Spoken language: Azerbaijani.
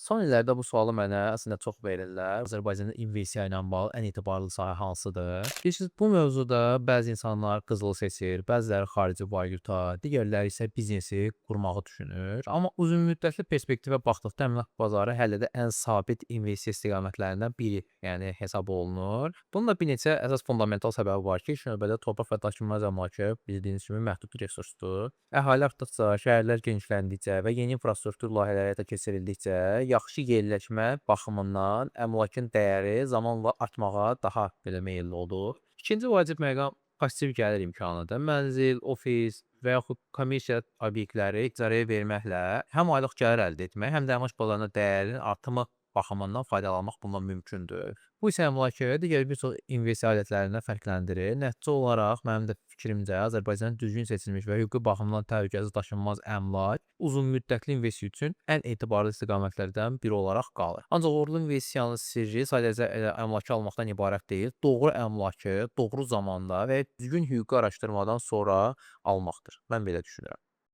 Son illərdə bu sualı mənə əslində çox verirlər. Azərbaycanda investisiya ilə bağlı ən etibarlı sahə hansıdır? Bilirsiniz, bu mövzuda bəzi insanlar qızılı seçir, bəziləri xarici valyuta, digərləri isə biznesi qurmağı düşünür. Amma uzunmüddətli perspektivə baxdıqda əmlak bazarı hələ də ən sabit investisiya istiqamətlərindən biri, yəni hesab olunur. Bunun da bir neçə əsas fundamental səbəbi var ki, ilk növbədə torpaq və daşınmaz əmlakı bildiyiniz kimi məhdud resursdur. Əhali artdıqca, şəhərlər genişləndikcə və yeni infrastruktur layihələri həyata keçirildikcə yaxşı yerləşmə baxımından əmlakın dəyəri zamanla artmağa daha belə meyilli olur. İkinci vacib məqam passiv gəlir imkanıdır. Mənzil, ofis və yaxud kommersiya obyektləri icarəyə verməklə həm aylıq gəlir əldə etmək, həm də əmlak bazarında dəyərinin artımı baxımından faydalanmaq bundan mümkündür. Bu isə əmlakı digər bir çox investisiya alətlərindən fərqləndirir. Nəticə olaraq mənim də fikrimcə Azərbaycanın düzgün seçilmiş və hüquqi baxımdan təhlükəsiz daşınmaz əmlak uzunmüddətli investisiya üçün ən etibarlı istiqamətlərdən biri olaraq qalır. Ancaq uğurlu investisiyanın sirri sadəcə elə əmlakı almaqdan ibarət deyil, doğru əmlakı doğru zamanda və düzgün hüquqi araşdırmadan sonra almaqdır. Mən belə düşünürəm.